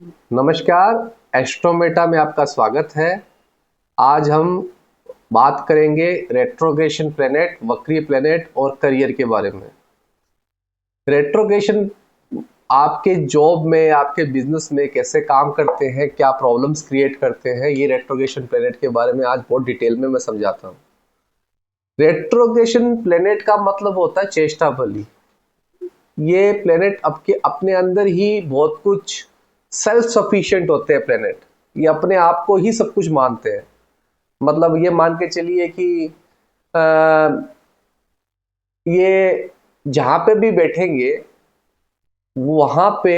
नमस्कार। एस्ट्रोमेटा में आपका स्वागत है। आज हम बात करेंगे रेट्रोग्रेशन प्लेनेट, वक्रीय प्लेनेट और करियर के बारे में। रेट्रोग्रेशन आपके जॉब में, आपके बिजनेस में कैसे काम करते हैं, क्या प्रॉब्लम्स क्रिएट करते हैं, ये रेट्रोग्रेशन प्लेनेट के बारे में आज बहुत डिटेल में मैं समझाता हूँ। रेट्रोग्रेशन प्लेनेट का मतलब होता है चेष्टा बलि। ये प्लेनेट आपके अपने अंदर ही बहुत कुछ सेल्फ सफिशिएंट होते हैं। प्लेनेट ये अपने आप को ही सब कुछ मानते हैं। मतलब ये मान के चलिए कि ये जहाँ पे भी बैठेंगे वहाँ पे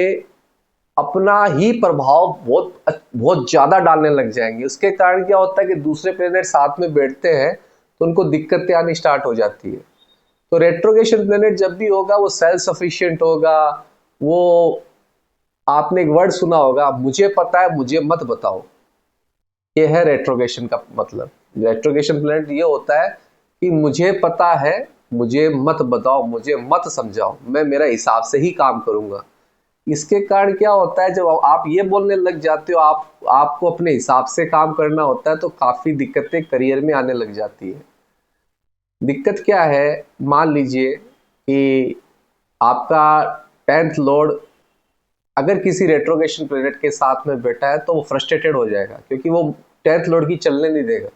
अपना ही प्रभाव बहुत बहुत ज़्यादा डालने लग जाएंगे। उसके कारण क्या होता है कि दूसरे प्लेनेट साथ में बैठते हैं तो उनको दिक्कतें आनी स्टार्ट हो जाती है। तो रेट्रोग्रेशन प्लेनेट जब भी होगा वो सेल्फ सफिशिएंट होगा। वो आपने एक वर्ड सुना होगा, मुझे पता है मुझे मत बताओ। ये है रेट्रोग्रेशन का मतलब। रेट्रोग्रेशन प्लेनेट ये होता है कि मुझे पता है, मुझे मत बताओ, मुझे मत समझाओ, मैं मेरा हिसाब से ही काम करूंगा। इसके कारण क्या होता है, जब आप ये बोलने लग जाते हो आपको अपने हिसाब से काम करना होता है तो काफी दिक्कतें करियर में आने लग जाती है। दिक्कत क्या है, मान लीजिए कि आपका 10th लॉर्ड अगर किसी रेट्रोग्रेशन प्लेनेट के साथ में बैठा है तो वो फ्रस्ट्रेटेड हो जाएगा, क्योंकि वो 10th लॉर्ड की चलने नहीं देगा,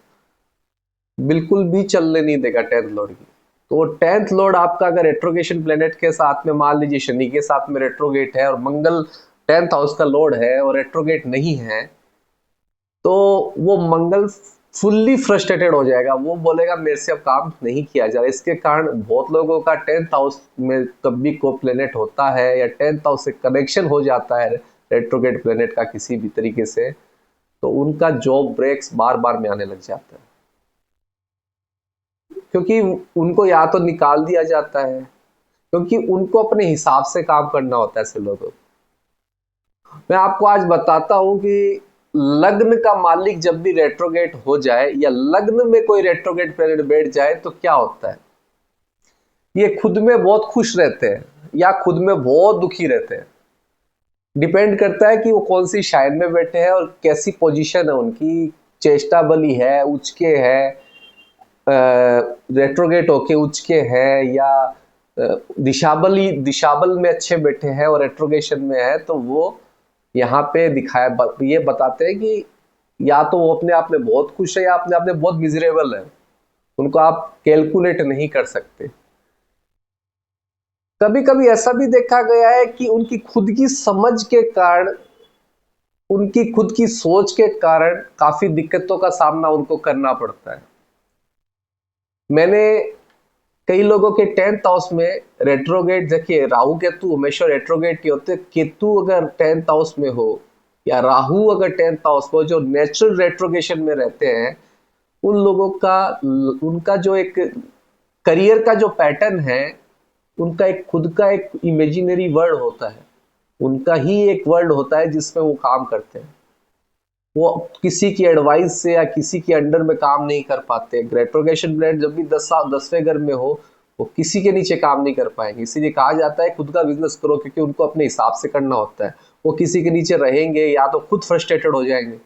बिल्कुल भी चलने नहीं देगा 10th लॉर्ड की। तो वो 10th लॉर्ड आपका अगर रेट्रोग्रेशन प्लेनेट के साथ में, मान लीजिए शनि के साथ में रेट्रोगेट है और मंगल 10th हाउस का लॉर्ड है और रेट्रोगेट नहीं है, तो वो मंगल फुल्ली फ्रस्ट्रेटेड हो जाएगा। वो बोलेगा मेरे से अब काम नहीं किया जा रहा। इसके कारण बहुत लोगों का 10th हाउस में कभी को प्लेनेट होता है या 10th हाउस से कनेक्शन हो जाता है रेट्रोगेट प्लेनेट का किसी भी तरीके से, तो उनका जॉब ब्रेक्स बार बार में आने लग जाता है, क्योंकि उनको या तो निकाल दिया जाता है, क्योंकि उनको अपने हिसाब से काम करना होता है ऐसे लोगों को। मैं आपको आज बताता हूं कि लग्न का मालिक जब भी रेट्रोगेट हो जाए या लग्न में कोई रेट्रोगेट प्लैनेट बैठ जाए तो क्या होता है। ये खुद में बहुत खुश रहते हैं या खुद में बहुत दुखी रहते हैं। डिपेंड करता है कि वो कौन सी शाइन में बैठे हैं और कैसी पोजीशन है उनकी। चेष्टा बली है, उचके है, रेट्रोगेट होके उचके है, या दिशाबल में अच्छे बैठे हैं और रेट्रोगेशन में है, तो वो यहाँ पे दिखाया ये बताते हैं कि या तो वो अपने आप में बहुत खुश है या अपने आप में बहुत मिजरेबल है। उनको आप कैलकुलेट नहीं कर सकते। कभी कभी ऐसा भी देखा गया है कि उनकी खुद की समझ के कारण, उनकी खुद की सोच के कारण काफी दिक्कतों का सामना उनको करना पड़ता है। मैंने कई लोगों के 10th हाउस में रेट्रोगेट, देखिए राहु केतु हमेशा रेट्रोगेट ही होते। केतु अगर 10th हाउस में हो या राहु अगर 10th हाउस में हो, जो नेचुरल रेट्रोगेशन में रहते हैं, उन लोगों का, उनका जो एक करियर का जो पैटर्न है, उनका एक खुद का एक इमेजिनरी वर्ल्ड होता है। उनका ही एक वर्ल्ड होता है जिसमें वो काम करते हैं। वो किसी की एडवाइस से या किसी के अंडर में काम नहीं कर पाते। रेट्रोगेशन प्लैनेट जब भी 10वें घर में हो, वो किसी के नीचे काम नहीं कर पाएंगे। इसीलिए कहा जाता है खुद का बिजनेस करो, क्योंकि उनको अपने हिसाब से करना होता है। वो किसी के नीचे रहेंगे या तो खुद फ्रस्ट्रेटेड हो जाएंगे।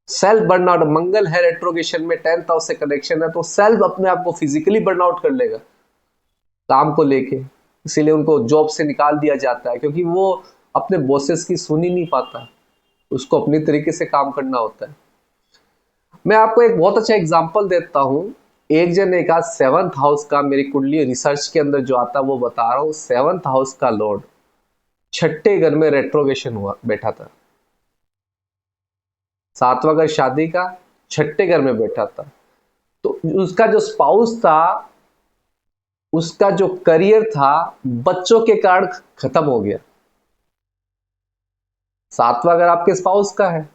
सेल्फ बर्नआउट, मंगल है रेट्रोगेशन में, 10th हाउस से कनेक्शन है, तो सेल्फ अपने आप को फिजिकली बर्नआउट कर लेगा काम को लेके। इसीलिए उनको जॉब से निकाल दिया जाता है, क्योंकि वो अपने बॉसेस की सुन ही नहीं पाता, उसको अपनी तरीके से काम करना होता है। मैं आपको एक बहुत अच्छा एग्जांपल देता हूं। एक जने का 7th हाउस का, मेरी कुंडली रिसर्च के अंदर जो आता है वो बता रहा हूं। 7th हाउस का लॉर्ड 6ठे घर में रेट्रोगेशन हुआ बैठा था। 7वां घर शादी का, 6ठे घर में बैठा था। तो उसका जो स्पाउस था, उसका जो करियर था, बच्चों के कारण खत्म हो गया। 7वां घर आपके स्पाउस का है,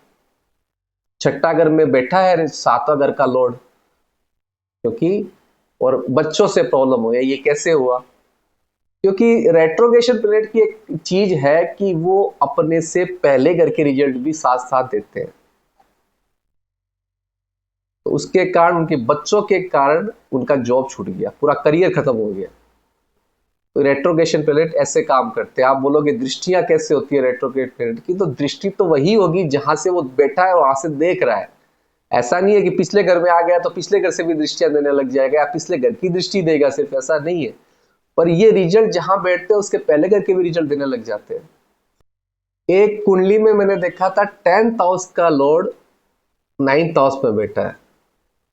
6ठा घर में बैठा है 7वां घर का लॉर्ड, क्योंकि और बच्चों से प्रॉब्लम हो गया। ये कैसे हुआ? क्योंकि रेट्रोगेशन प्लैनेट की एक चीज है कि वो अपने से पहले घर के रिजल्ट भी साथ साथ देते हैं। तो उसके कारण, उनके बच्चों के कारण उनका जॉब छूट गया, पूरा करियर खत्म हो गया। रेट्रोग्रेशन प्लेनेट ऐसे काम करते हैं। आप बोलोगे दृष्टियां कैसे होती है रेट्रोग्रेड प्लेनेट की, तो दृष्टि तो वही होगी जहां से वो बैठा है वहां से देख रहा है। ऐसा नहीं है कि पिछले घर में आ गया तो पिछले घर से भी दृष्टियां देने लग जाएगा या पिछले घर की दृष्टि देगा सिर्फ, ऐसा नहीं है। पर ये रिजल्ट जहां बैठते हैं उसके पहले घर के भी रिजल्ट देने लग जाते हैं। एक कुंडली में मैंने देखा था 10th हाउस का लॉर्ड 9th हाउस में बैठा है।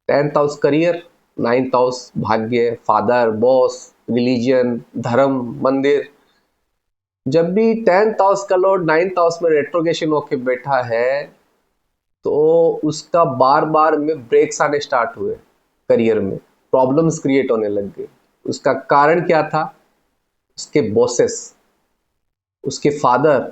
10th house career, 9th house भाग्य, फादर, बॉस, रिलीजन, धर्म, मंदिर। जब भी 10th हाउस का लॉर्ड 9th हाउस में रेट्रोगेशन होके बैठा है तो उसका बार बार में ब्रेक्स आने स्टार्ट हुए, करियर में प्रॉब्लम्स क्रिएट होने लग गए। उसका कारण क्या था? उसके बॉसेस, उसके फादर,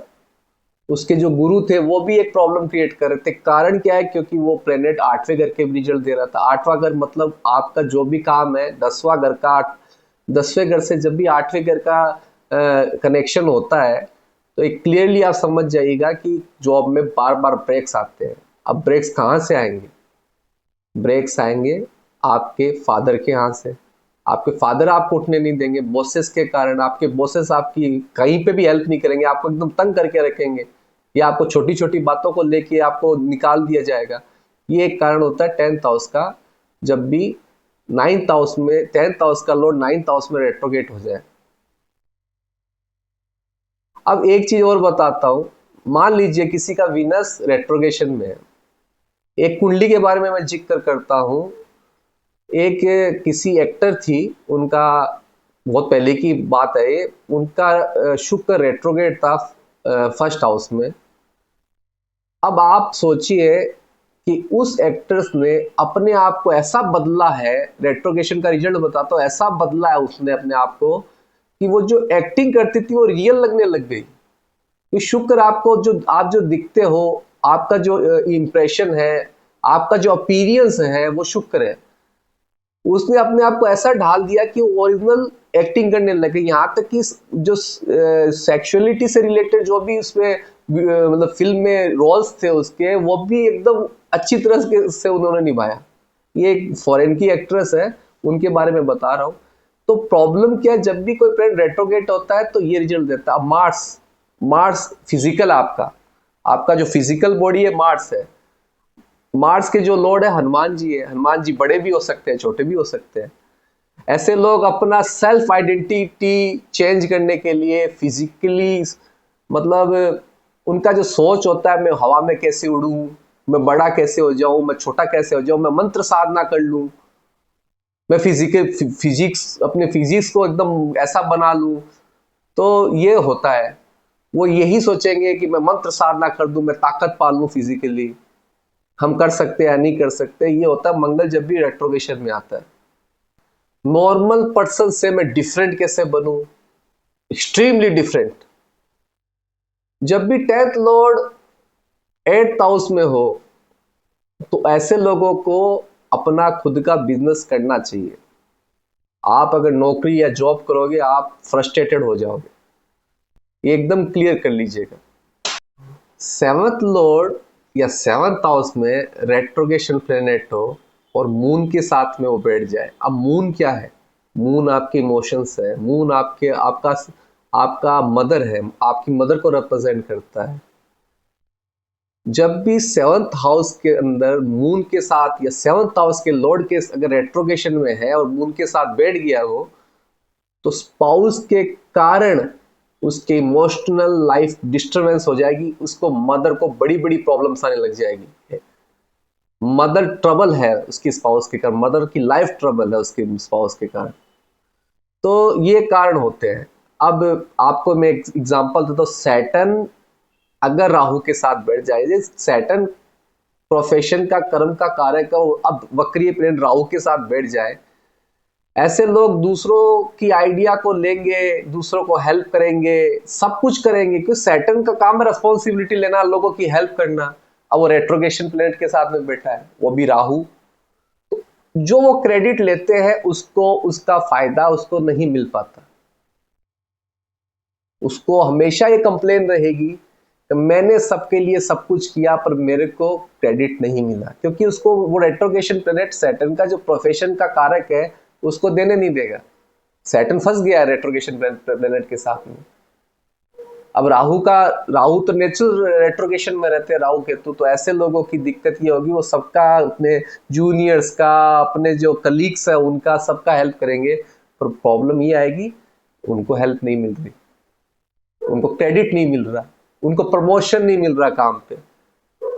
उसके जो गुरु थे वो भी एक प्रॉब्लम क्रिएट कर रहे थे। कारण क्या है? क्योंकि वो प्लेनेट 8वें घर के रिजल्ट दे रहा था। 8वां घर मतलब आपका जो भी काम है, 10वां घर का, 10वें घर से जब भी 8वें घर का कनेक्शन होता है तो एक क्लियरली आप समझ जाइएगा कि जॉब में बार बार ब्रेक्स आते हैं। अब ब्रेक्स कहाँ से आएंगे? ब्रेक्स आएंगे आपके फादर के यहाँ से। आपके फादर आपको उठने नहीं देंगे बॉसेस के कारण। आपके बॉसेस आपकी कहीं पे भी हेल्प नहीं करेंगे, आपको एकदम तंग करके रखेंगे या आपको छोटी छोटी बातों को लेके आपको निकाल दिया जाएगा। ये एक कारण होता है 10th हाउस का, जब भी 9th हाउस में 10th हाउस का लॉर्ड 9th हाउस में रेट्रोगेट हो जाए। अब एक चीज और बताता हूं, मान लीजिए किसी का वीनस रेट्रोगेशन में है। एक कुंडली के बारे में मैं जिक्र करता हूं। एक किसी एक्टर थी, उनका बहुत पहले की बात है ये, उनका शुक्र रेट्रोगेट था 1st हाउस में। अब आप सोचिए कि उस एक्ट्रेस ने अपने आप को ऐसा बदला है, रेट्रोगेशन का रिजल्ट बताता हूं, ऐसा बदला है उसने अपने आप को कि वो जो एक्टिंग करती थी वो रियल लगने लग गई। कि शुक्र आपको जो आप जो दिखते हो, आपका जो इंप्रेशन है, आपका जो अपीरियंस है वो शुक्र है। उसने अपने आप को ऐसा ढाल दिया कि ओरिजिनल एक्टिंग करने लगे। यहाँ तक कि जो सेक्सुअलिटी से रिलेटेड जो भी उसमें मतलब फिल्म में रोल्स थे उसके, वो भी एकदम अच्छी तरह से उन्होंने निभाया। ये एक फॉरेन की एक्ट्रेस है, उनके बारे में बता रहा हूँ। तो प्रॉब्लम क्या है, जब भी कोई प्लैनेट रेट्रोगेट होता है तो ये रिजल्ट देता है। मार्स फिजिकल, आपका जो फिजिकल बॉडी है मार्स है। मार्स के जो लॉर्ड है हनुमान जी है। हनुमान जी बड़े भी हो सकते हैं, छोटे भी हो सकते हैं। ऐसे लोग अपना सेल्फ आइडेंटिटी चेंज करने के लिए फिजिकली, मतलब उनका जो सोच होता है, मैं हवा में कैसे उड़ूं, मैं बड़ा कैसे हो जाऊं, मैं छोटा कैसे हो जाऊं, मैं मंत्र साधना कर लूं, मैं अपने फिजिक्स को एकदम ऐसा बना लूं। तो ये होता है, वो यही सोचेंगे कि मैं मंत्र साधना कर दूं, मैं ताकत पा लूं फिजिकली। हम कर सकते हैं या नहीं कर सकते, ये होता है मंगल जब भी रेट्रोगेशन में आता है। नॉर्मल पर्सन से मैं डिफरेंट कैसे बनूं? Extremely different. जब भी 10th लॉर्ड 8th हाउस में हो तो ऐसे लोगों को अपना खुद का बिजनेस करना चाहिए। आप अगर नौकरी या जॉब करोगे आप फ्रस्ट्रेटेड हो जाओगे, ये एकदम क्लियर कर लीजिएगा। 7th लॉर्ड या 7th हाउस में रेट्रोगेशन प्लेनेट हो और मून के साथ में वो बैठ जाए। अब मून क्या है? मून आपके इमोशंस है, मून आपका मदर है, आपकी मदर को रिप्रेजेंट करता है। जब भी 7th हाउस के अंदर मून के साथ या 7th हाउस के लॉर्ड के अगर रेट्रोगेशन में है और मून के साथ बैठ गया हो तो स्पाउस के कारण उसके इमोशनल लाइफ डिस्टर्बेंस हो जाएगी। उसको मदर को बड़ी बड़ी प्रॉब्लम्स आने लग जाएगी। मदर ट्रबल है उसकी स्पाउस के कारण, मदर की लाइफ ट्रबल है उसके स्पाउस के कारण। तो ये कारण होते हैं। अब आपको मैं एक एग्जांपल देता हूँ। सैटर्न अगर राहु के साथ बैठ जाए, सैटर्न प्रोफेशन का, कर्म का, कार्य का, अब वक्रीय प्लेनेट राहु के साथ बैठ जाए, ऐसे लोग दूसरों की आइडिया को लेंगे, दूसरों को हेल्प करेंगे, सब कुछ करेंगे, क्योंकि सैटर्न का काम है रिस्पॉन्सिबिलिटी लेना, लोगों की हेल्प करना। अब वो रेट्रोगेशन प्लेनेट के साथ में बैठा है, वो भी राहु। तो जो वो क्रेडिट लेते हैं उसको, उसका फायदा उसको नहीं मिल पाता। उसको हमेशा ये कंप्लेन रहेगी कि मैंने सबके लिए सब कुछ किया पर मेरे को क्रेडिट नहीं मिला, क्योंकि उसको वो रेट्रोगेशन प्लेनेट सैटर्न का जो प्रोफेशन का कारक है उसको देने नहीं देगा। सैटर्न फंस गया है रेट्रोगेशन प्लेनेट के साथ में। अब राहु तो नेचुरल रेट्रोगेशन में रहते हैं, राहु केतु, तो ऐसे लोगों की दिक्कत ये होगी, वो सबका, अपने जूनियर्स का, अपने जो कलीग्स है उनका, सबका हेल्प करेंगे, पर प्रॉब्लम ये आएगी उनको हेल्प नहीं मिल रही, उनको क्रेडिट नहीं मिल रहा, उनको प्रमोशन नहीं मिल रहा काम पे,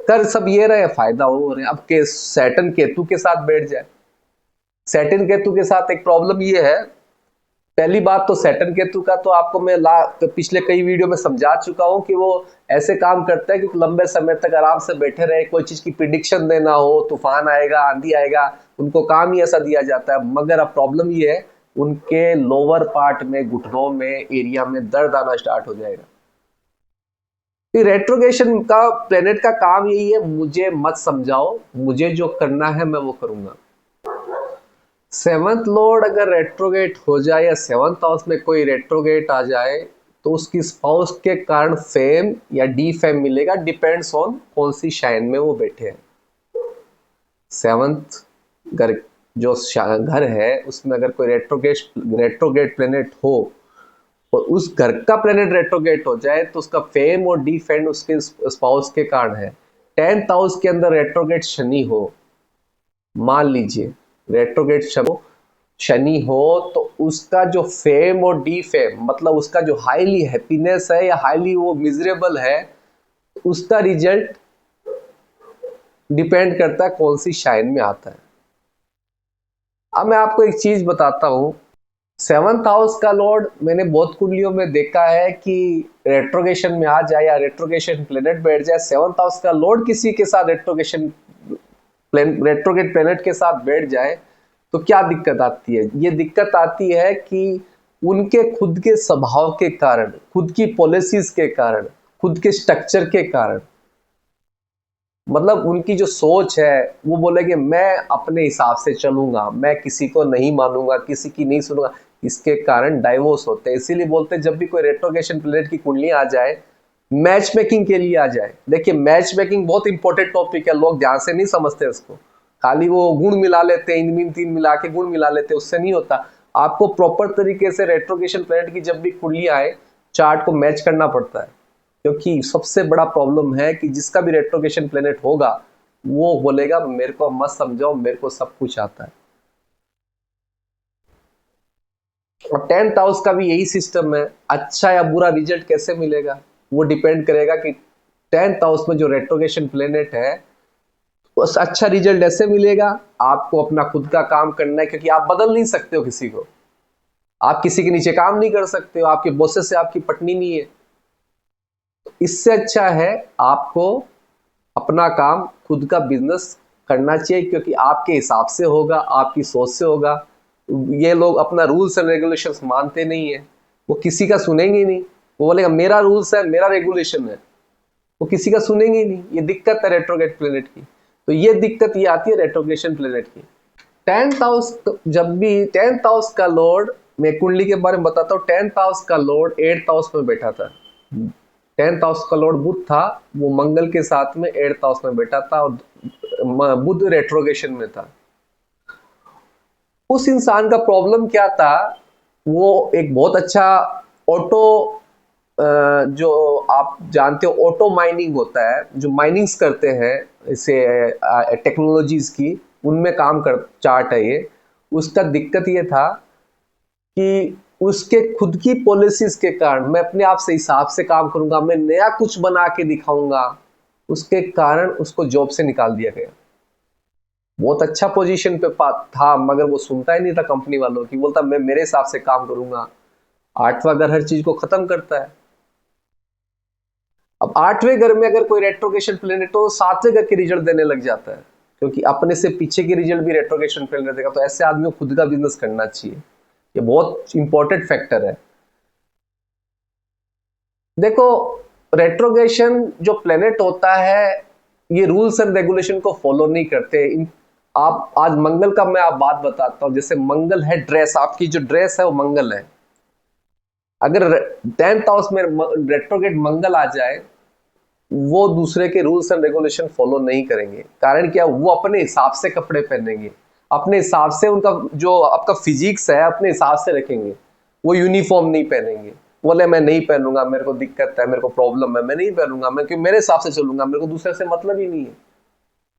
कर सब ये रहे, फायदा हो रहे। अब के सैटर्न केतु के साथ बैठ जाए, सैटर्न केतु के साथ एक प्रॉब्लम ये है, पहली बात तो सैटर्न केतु का तो आपको मैं पिछले कई वीडियो में समझा चुका हूं कि वो ऐसे काम करता है कि लंबे समय तक आराम से बैठे रहे, कोई चीज की प्रिडिक्शन देना हो, तूफान आएगा, आंधी आएगा, उनको काम ही ऐसा दिया जाता है। मगर अब प्रॉब्लम ये है, उनके लोअर पार्ट में, घुटनों में, एरिया में दर्द आना स्टार्ट हो जाएगा। रेट्रोगेशन का प्लेनेट का काम यही है, मुझे मत समझाओ, मुझे जो करना है मैं वो करूंगा। सेवंथ लॉर्ड अगर रेट्रोगेट हो जाए या सेवंथ हाउस में कोई रेट्रोगेट आ जाए तो उसकी स्पाउस के कारण फेम या डी फेम मिलेगा, डिपेंड्स ऑन कौन सी शाइन में वो बैठे हैं। सेवंथ घर जो घर है उसमें अगर कोई रेट्रोगेट प्लेनेट हो और उस घर का प्लेनेट रेट्रोगेट हो जाए तो उसका फेम और डी फेम उसके स्पाउस के कारण है। 10th हाउस के अंदर रेट्रोगेट शनि हो, मान लीजिए रेट्रोगेट शनि हो, तो उसका जो फेम और डी फेम, मतलब उसका जो हाईली हैप्पीनेस है या हाईली वो मिजरेबल है, उसका रिजल्ट डिपेंड करता है कौन सी शाइन में आता है। अब मैं आपको एक चीज बताता हूं, सेवंथ हाउस का लॉर्ड मैंने बहुत कुंडलियों में देखा है कि रेट्रोगेशन में आ जाए या रेट्रोगेशन प्लेनेट बैठ जाए, सेवंथ हाउस का लॉर्ड किसी के साथ रेट्रोगेट प्लेनेट के साथ बैठ जाए तो क्या दिक्कत आती है? ये दिक्कत आती है कि उनके खुद के स्वभाव के कारण, खुद की पॉलिसीज के कारण, खुद के स्ट्रक्चर के कारण, मतलब उनकी जो सोच है वो बोलेंगे मैं अपने हिसाब से चलूंगा, मैं किसी को नहीं मानूंगा, किसी की नहीं सुनूंगा, इसके कारण डाइवोर्स होते हैं। इसीलिए बोलते हैं जब भी कोई रेट्रोगेशन प्लेनेट की कुंडली आ जाए, मैच मेकिंग के लिए आ जाए। देखिए मैच मेकिंग बहुत इंपॉर्टेंट टॉपिक है, लोग ध्यान से नहीं समझते इसको, खाली वो गुण मिला लेते हैं, इन तीन मिला के गुण मिला लेते हैं, उससे नहीं होता। आपको प्रॉपर तरीके से रेट्रोगेशन प्लेनेट की जब भी कुंडली आए, चार्ट को मैच करना पड़ता है, क्योंकि सबसे बड़ा प्रॉब्लम है कि जिसका भी रेट्रोगेशन प्लेनेट होगा वो बोलेगा मेरे को मत समझाओ, मेरे को सब कुछ आता है। और 10th हाउस का भी यही सिस्टम है। अच्छा या बुरा रिजल्ट कैसे मिलेगा वो डिपेंड करेगा कि 10th हाउस में जो रेट्रोगेशन प्लेनेट है उस अच्छा रिजल्ट ऐसे मिलेगा, आपको अपना खुद का काम करना है, क्योंकि आप बदल नहीं सकते हो किसी को, आप किसी के नीचे काम नहीं कर सकते हो, आपके बॉसेस से आपकी पटनी नहीं है। इससे अच्छा है आपको अपना काम, खुद का बिजनेस करना चाहिए, क्योंकि आपके हिसाब से होगा, आपकी सोच से होगा। ये लोग अपना रूल्स एंड रेगुलेशंस मानते नहीं है, वो किसी का सुनेंगे नहीं, वो बोलेगा मेरा रूल्स है, मेरा रेगुलेशन है, वो किसी का सुनेंगे नहीं। ये दिक्कत है रेट्रोगेट प्लेनेट की। तो ये दिक्कत ये आती है रेट्रोगेशन प्लेनेट की। 10th हाउस, जब भी 10th हाउस का लॉर्ड, मैं कुंडली के बारे में बताता हूँ, 10th हाउस का लॉर्ड 8th हाउस में बैठा था। 10th हाउस का लॉर्ड बुध था, वो मंगल के साथ में 8th हाउस में बैठा था और बुध रेट्रोगेशन में था। उस इंसान का प्रॉब्लम क्या था, वो एक बहुत अच्छा ऑटो, जो आप जानते हो ऑटो माइनिंग होता है, जो माइनिंग्स करते हैं इसे टेक्नोलॉजीज की, उनमें काम कर चार्ट है ये। उसका दिक्कत ये था कि उसके खुद की पॉलिसीज के कारण, मैं अपने आप से हिसाब से काम करूंगा, मैं नया कुछ बना के दिखाऊंगा, उसके कारण उसको जॉब से निकाल दिया गया। बहुत अच्छा पोजीशन पे था, मगर वो सुनता ही नहीं था कंपनी वालों की, बोलता मैं मेरे हिसाब से काम करूंगा। 8वां घर हर चीज को खत्म करता है। अब 8वें घर में अगर कोई रेट्रोगेशन प्लेनेट तो 7वें घर के रिजल्ट देने लग जाता है, क्योंकि अपने से पीछे के रिजल्ट भी रेट्रोगेशन प्लेनेट देगा। तो ऐसे आदमी को खुद का बिजनेस करना चाहिए, ये बहुत इंपॉर्टेंट फैक्टर है। देखो रेट्रोगेशन जो प्लेनेट होता है ये रूल्स एंड रेगुलेशन को फॉलो नहीं करते। आप आज मंगल का मैं आप बात बताता हूं, जैसे मंगल है ड्रेस, आपकी जो ड्रेस है वो मंगल है। अगर 10th हाउस में रेट्रोगेट मंगल आ जाए, वो दूसरे के रूल्स एंड रेगुलेशन फॉलो नहीं करेंगे। कारण क्या, वो अपने हिसाब से कपड़े पहनेंगे, अपने हिसाब से उनका जो आपका फिजिक्स है अपने हिसाब से रखेंगे। वो यूनिफॉर्म नहीं पहनेंगे, बोले मैं नहीं पहनूंगा, मेरे को दिक्कत है, मेरे को प्रॉब्लम है, मैं नहीं पहनूंगा, मैं क्यों मेरे हिसाब से चलूंगा, मेरे को दूसरे से मतलब ही नहीं है।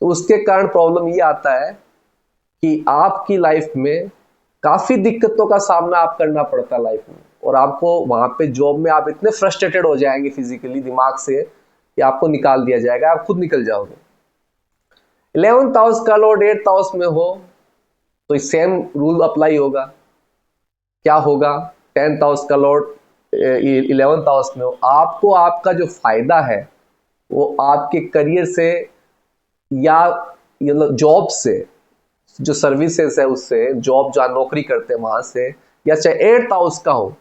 तो उसके कारण प्रॉब्लम ये आता है कि आपकी लाइफ में काफी दिक्कतों का सामना आप करना पड़ता है लाइफ में, और आपको वहां पे जॉब में आप इतने फ्रस्ट्रेटेड हो जाएंगे फिजिकली दिमाग से कि आपको निकाल दिया जाएगा, आप खुद निकल जाओगे। 11th हाउस का लॉर्ड 8th हाउस में हो तो सेम रूल अप्लाई होगा। क्या होगा? 10th हाउस का लॉर्ड 11th हाउस में हो, आपको आपका जो फायदा है वो आपके करियर से या जॉब से, जो सर्विसेज है उससे, जॉब जहाँ नौकरी करते हैं वहां से, या चाहे 8th हाउस का हो,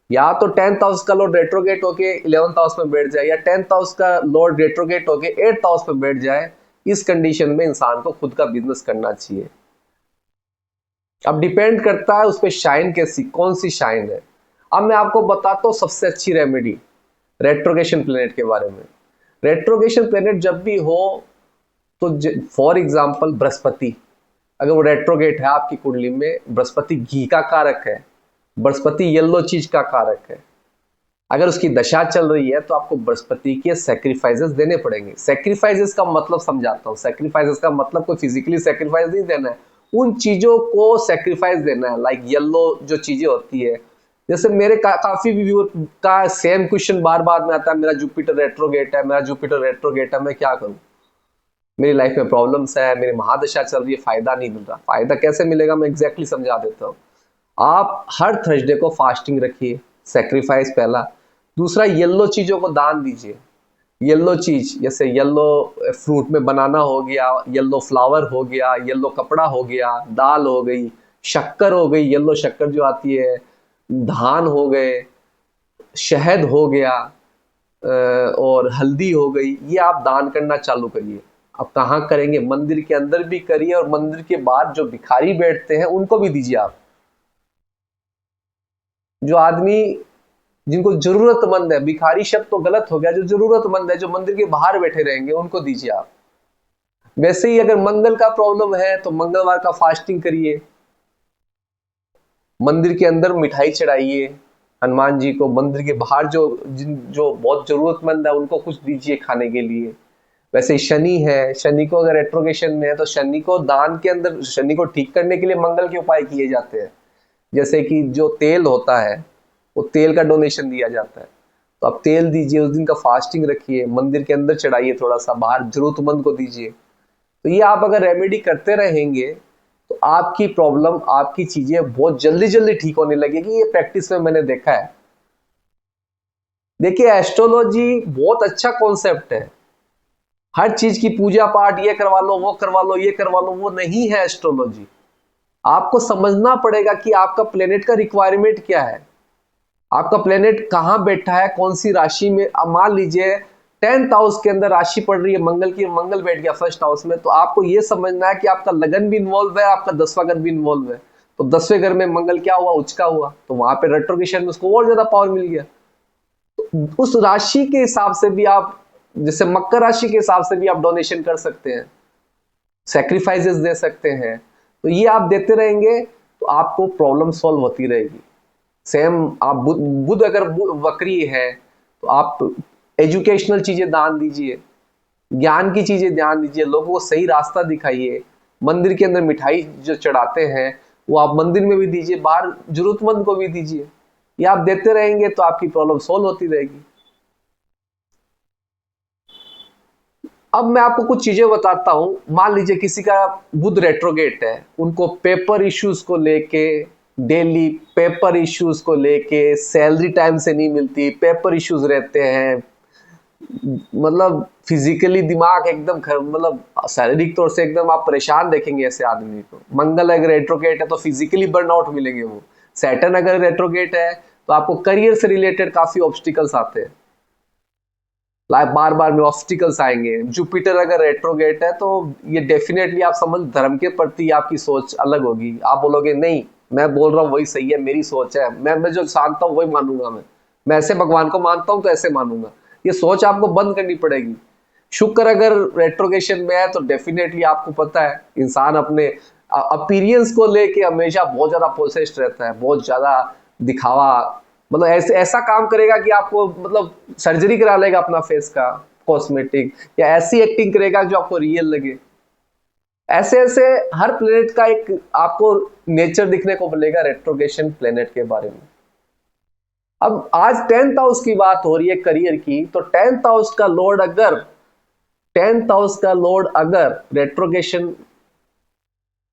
या तो 10th हाउस का लॉर्ड रेट्रोगेट होके 11th हाउस में बैठ जाए, या 10th हाउस का लॉर्ड रेट्रोगेट होके 8th हाउस में बैठ जाए। इस कंडीशन में इंसान को खुद का बिजनेस करना चाहिए। अब डिपेंड करता है उस पर शाइन कैसी, कौन सी शाइन है। अब मैं आपको बताता हूँ सबसे अच्छी रेमेडी रेट्रोगेशन प्लेनेट के बारे में। रेट्रोगेशन प्लेनेट जब भी हो तो फॉर एग्जांपल बृहस्पति, अगर वो रेट्रोगेट है आपकी कुंडली में, बृहस्पति घी का कारक है, बृहस्पति येलो चीज का कारक है, अगर उसकी दशा चल रही है तो आपको बृहस्पति के सैक्रिफाइसेस देने पड़ेंगे। सैक्रिफाइसेस का मतलब समझाता हूँ। सैक्रिफाइसेस का मतलब कोई फिजिकली सैक्रिफाइस नहीं देना है, उन चीजों को सैक्रिफाइस देना है। लाइक येलो जो चीजें होती है, जैसे मेरे काफी व्यूअर का सेम क्वेश्चन बार बार में आता है, मेरा जुपिटर रेट्रोगेट है, मेरा जुपिटर रेट्रोगेट है, मैं क्या करूं, मेरी लाइफ में प्रॉब्लम्स है, मेरी महादशा चल रही है, फायदा नहीं मिल रहा। फायदा कैसे मिलेगा मैं एग्जैक्टली समझा देता हूँ। आप हर थर्सडे को फास्टिंग रखिए, सैक्रिफाइस पहला। दूसरा, येलो चीजों को दान दीजिए। येलो चीज जैसे येलो फ्रूट में बनाना हो गया, येलो फ्लावर हो गया, येलो कपड़ा हो गया, दाल हो गई, शक्कर हो गई, येलो शक्कर जो आती है, धान हो गए, शहद हो गया, और हल्दी हो गई, ये आप दान करना चालू करिए। अब कहाँ करेंगे? मंदिर के अंदर भी करिए, और मंदिर के बाहर जो भिखारी बैठते हैं उनको भी दीजिए आप। जो आदमी जिनको जरूरतमंद है, भिखारी शब्द तो गलत हो गया, जो जरूरतमंद है, जो मंदिर के बाहर बैठे रहेंगे, उनको दीजिए आप। वैसे ही अगर मंगल का प्रॉब्लम है तो मंगलवार का फास्टिंग करिए, मंदिर के अंदर मिठाई चढ़ाइए हनुमान जी को, मंदिर के बाहर जो बहुत जरूरतमंद है उनको कुछ दीजिए खाने के लिए। वैसे ही शनि है, शनि को अगर रेट्रोगेशन में है तो शनि को दान के अंदर, शनि को ठीक करने के लिए मंगल के उपाय किए जाते हैं। जैसे कि जो तेल होता है वो तेल का डोनेशन दिया जाता है, तो आप तेल दीजिए, उस दिन का फास्टिंग रखिए, मंदिर के अंदर चढ़ाइए, थोड़ा सा बाहर जरूरतमंद को दीजिए। तो ये आप अगर रेमेडी करते रहेंगे तो आपकी प्रॉब्लम, आपकी चीजें बहुत जल्दी जल्दी ठीक होने लगेगी। ये प्रैक्टिस में मैंने देखा है। देखिए, एस्ट्रोलॉजी बहुत अच्छा कॉन्सेप्ट है। हर चीज की पूजा पाठ, ये करवा लो, वो करवा लो, ये करवा लो, वो नहीं है एस्ट्रोलॉजी। आपको समझना पड़ेगा कि आपका प्लेनेट का रिक्वायरमेंट क्या है, आपका प्लेनेट कहाँ बैठा है, कौन सी राशि में। अब मान लीजिए 10th हाउस के अंदर राशि पड़ रही है मंगल की, मंगल बैठ गया फर्स्ट हाउस में, तो आपको ये समझना है कि आपका लगन भी इन्वॉल्व है, आपका 10वां घर भी इन्वॉल्व है। तो 10वें घर में मंगल क्या हुआ? उचका हुआ, तो वहां पे रेट्रोगेशन में उसको और ज्यादा पावर मिल गया। तो उस राशि के हिसाब से भी आप, जैसे मकर राशि के हिसाब से भी आप डोनेशन कर सकते हैं, सैक्रिफाइसेस दे सकते हैं। तो ये आप देते रहेंगे तो आपको प्रॉब्लम सॉल्व होती रहेगी। सेम आप बुध अगर वक्री है तो आप एजुकेशनल चीजें दान दीजिए, ज्ञान की चीजें ध्यान दीजिए, लोगों को सही रास्ता दिखाइए। मंदिर के अंदर मिठाई जो चढ़ाते हैं वो आप मंदिर में भी दीजिए, बाहर जरूरतमंद को भी दीजिए। ये आप देते रहेंगे तो आपकी प्रॉब्लम सॉल्व होती रहेगी। अब मैं आपको कुछ चीजें बताता हूं। मान लीजिए किसी का बुध रेट्रोगेट है, उनको पेपर इश्यूज को लेके, डेली पेपर इश्यूज को लेके, सैलरी टाइम से नहीं मिलती, पेपर इश्यूज रहते हैं, मतलब फिजिकली दिमाग एकदम मतलब शारीरिक तौर से एकदम आप परेशान देखेंगे ऐसे आदमी को। मंगल अगर रेट्रोगेट है तो फिजिकली बर्नआउट मिलेंगे वो। सैटर्न अगर रेट्रोगेट है तो आपको करियर से रिलेटेड काफी ऑब्स्टिकल्स आते हैं, लाइक बार बार में ऑब्स्टिकल्स आएंगे। जुपिटर अगर रेट्रोगेट है तो ये डेफिनेटली आप समझ, धर्म के प्रति आपकी सोच अलग होगी। आप बोलोगे नहीं, मैं बोल रहा हूँ वही सही है, मेरी सोच है, मैं जो मानता हूँ वही मानूंगा, मैं ऐसे भगवान को मानता हूँ तो ऐसे मानूंगा। ये सोच आपको बंद करनी पड़ेगी। शुक्र अगर रेट्रोगेशन में है तो डेफिनेटली आपको पता है इंसान अपने अपीरियंस को लेके हमेशा बहुत ज्यादा पोसेस्ड रहता है, बहुत ज्यादा दिखावा, मतलब ऐसे ऐसा काम करेगा कि आपको मतलब सर्जरी करा लेगा अपना फेस का, कॉस्मेटिक, या ऐसी एक्टिंग करेगा जो आपको रियल लगे। ऐसे ऐसे हर प्लेनेट का एक आपको नेचर दिखने को मिलेगा रेट्रोग्रेशन प्लेनेट के बारे में। अब आज 10th हाउस की बात हो रही है करियर की, तो 10th हाउस का लॉर्ड अगर 10th हाउस का लॉर्ड अगर रेट्रोग्रेशन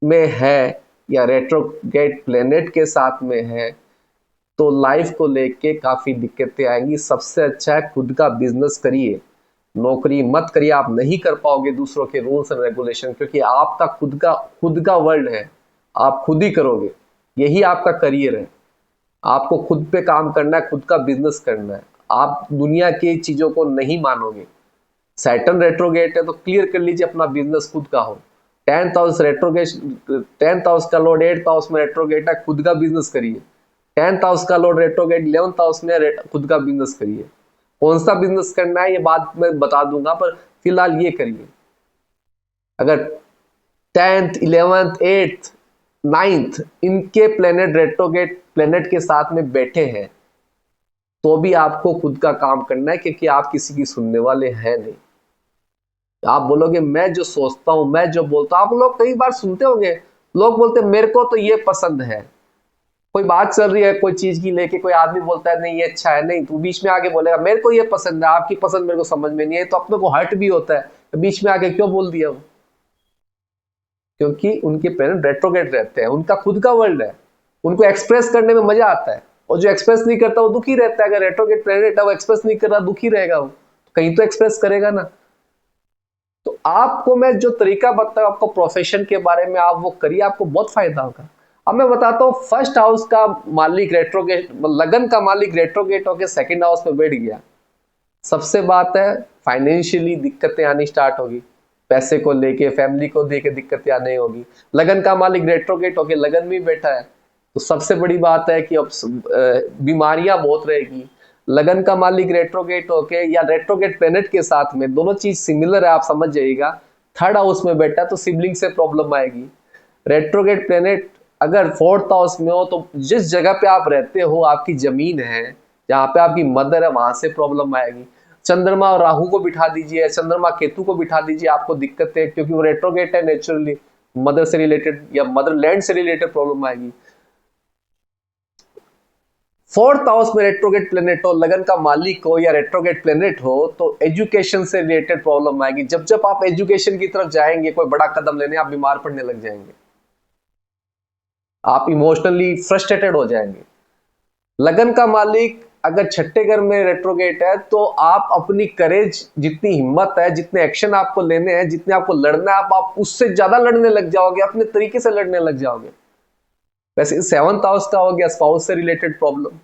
में है या रेट्रोग्रेड प्लेनेट के साथ में है तो लाइफ को लेके काफी दिक्कतें आएंगी। सबसे अच्छा है खुद का बिजनेस करिए, नौकरी मत करिए, आप नहीं कर पाओगे दूसरों के रूल्स एंड रेगुलेशन, क्योंकि आपका खुद का वर्ल्ड है, आप खुद ही करोगे, यही आपका करियर है। आपको खुद पे काम करना है, खुद का बिजनेस करना है, आप दुनिया की चीजों को नहीं मानोगे। सैटर्न रेट्रोगेट है तो क्लियर कर लीजिए अपना बिजनेस खुद का हो। 10th हाउस रेट्रोगेशन, 10th हाउस का लॉर्ड 8th हाउस में रेट्रोगेट है, खुद का बिजनेस करिए। 10th हाउस का लॉर्ड रेट्रोगेट 11th हाउस में खुद का बिजनेस करिए। कौन सा बिजनेस करना है ये बात मैं बता दूंगा, पर फिलहाल ये करिए। अगर 10th 11th 8th 9th इनके प्लेनेट रेट्रोगेट प्लेनेट के साथ में बैठे हैं तो भी आपको खुद का काम करना है, क्योंकि आप किसी की सुनने वाले हैं नहीं। आप बोलोगे मैं जो सोचता हूं, मैं जो बोलता हूं, आप लोग कई बार सुनते होंगे, लोग बोलते मेरे को तो ये पसंद है, कोई बात चल रही है कोई चीज की लेके, कोई आदमी बोलता है नहीं ये अच्छा है, नहीं तू बीच में आके बोलेगा मेरे को ये पसंद है, आपकी पसंद मेरे को समझ में नहीं है, तो अपने को हर्ट भी होता है, तो बीच में आके क्यों बोल दिया वो? क्योंकि उनके प्लेनेट रेट्रोग्रेड रहते हैं, उनका खुद का वर्ल्ड है, उनको एक्सप्रेस करने में मजा आता है, और जो एक्सप्रेस नहीं करता वो दुखी रहता है। अगर रेट्रोग्रेड प्लेनेट है वो एक्सप्रेस नहीं कर रहा, दुखी रहेगा वो, कहीं तो एक्सप्रेस करेगा ना। तो आपको मैं जो तरीका बताऊं आपको प्रोफेशन के बारे में, आप वो करिए, आपको बहुत फायदा होगा। अब मैं बताता हूँ, फर्स्ट हाउस का मालिक रेट्रोगेट, लगन का मालिक रेट्रोगेट होकर सेकंड हाउस में बैठ गया, सबसे बात है फाइनेंशियली दिक्कतें आनी स्टार्ट होगी, पैसे को लेके फैमिली को लेके दिक्कतें आने होगी। लगन का मालिक रेट्रोगेट होके लगन में बैठा है तो सबसे बड़ी बात है कि अब बीमारियां बहुत रहेगी। लगन का मालिक रेट्रोगेट होके या रेट्रोगेट प्लेनेट के साथ में, दोनों चीज सिमिलर है आप समझ जाइएगा, थर्ड हाउस में बैठा तो सिबलिंग से प्रॉब्लम आएगी। रेट्रोगेट प्लेनेट अगर 4th हाउस में हो तो जिस जगह पे आप रहते हो, आपकी जमीन है जहाँ पे आपकी मदर है, वहां से प्रॉब्लम आएगी। चंद्रमा और राहु को बिठा दीजिए, चंद्रमा केतु को बिठा दीजिए, आपको दिक्कत है, क्योंकि वो रेट्रोगेट है, नेचुरली मदर से रिलेटेड या मदरलैंड से रिलेटेड प्रॉब्लम आएगी। 4th हाउस में रेट्रोगेट प्लेनेट हो, लगन का मालिक हो या रेट्रोगेट प्लेनेट हो तो एजुकेशन से रिलेटेड प्रॉब्लम आएगी। जब जब आप एजुकेशन की तरफ जाएंगे, कोई बड़ा कदम लेने, आप बीमार पड़ने लग जाएंगे, आप इमोशनली फ्रस्ट्रेटेड हो जाएंगे। लगन का मालिक अगर छठे घर में रेट्रोगेट है तो आप अपनी करेज, जितनी हिम्मत है, जितने एक्शन आपको लेने हैं, जितने आपको लड़ना है, आप उससे ज्यादा लड़ने लग जाओगे, अपने तरीके से लड़ने लग जाओगे। वैसे 7th हाउस का हो गया स्पाउस से रिलेटेड प्रॉब्लम।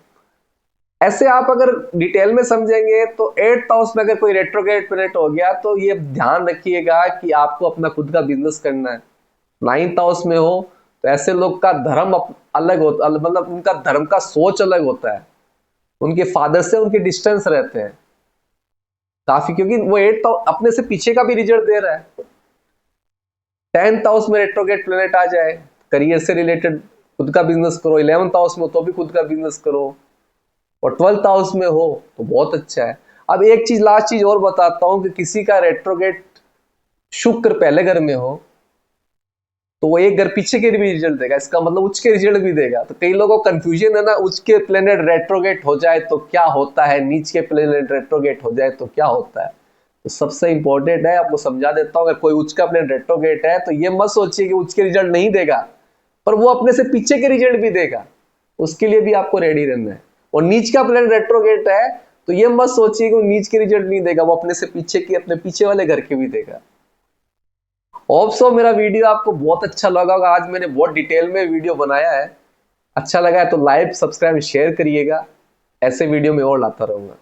ऐसे आप अगर डिटेल में समझेंगे तो 8th हाउस में अगर कोई रेट्रोगेट प्लैनेट हो गया तो ये ध्यान रखिएगा कि आपको अपना खुद का बिजनेस करना है। 9th हाउस में हो तो ऐसे लोग का धर्म अलग होता, मतलब उनका धर्म का सोच अलग होता है, उनके फादर से उनके डिस्टेंस रहते हैं काफी, क्योंकि वो 8th अपने से पीछे का भी रिजल्ट दे रहा है। 10th हाउस में रेट्रोगेट प्लैनेट आ जाए, करियर से रिलेटेड खुद का बिजनेस करो। 11th हाउस में हो तो भी खुद का बिजनेस करो, और 12th हाउस में हो तो बहुत अच्छा है। अब एक चीज, लास्ट चीज और बताता हूं कि किसी का रेट्रोगेट शुक्र पहले घर में हो तो वो एक घर पीछे के भी रिजल्ट देगा, इसका मतलब उच्च के रिजल्ट भी देगा। तो कई लोगों को कंफ्यूजन है ना, उच्च के प्लेनेट रेट्रोगेट हो जाए तो क्या होता है, नीच के प्लेनेट रेट्रोगेट हो जाए तो क्या होता है। तो सबसे इंपॉर्टेंट है, आपको समझा देता हूँ, अगर कोई उच्च का प्लेनेट रेट्रोगेट है तो ये मत सोचिए कि उच्च के रिजल्ट नहीं देगा, पर वो अपने से पीछे के रिजल्ट भी देगा, उसके लिए भी आपको रेडी रहना है। और नीच का प्लेनेट रेट्रोगेट है तो ये मत सोचिए कि वो नीच के रिजल्ट नहीं देगा, वो अपने से पीछे के, अपने पीछे वाले घर के भी देगा। होप सो मेरा वीडियो आपको बहुत अच्छा लगा होगा। आज मैंने बहुत डिटेल में वीडियो बनाया है, अच्छा लगा है तो लाइक, सब्सक्राइब, शेयर करिएगा। ऐसे वीडियो में और लाता रहूंगा।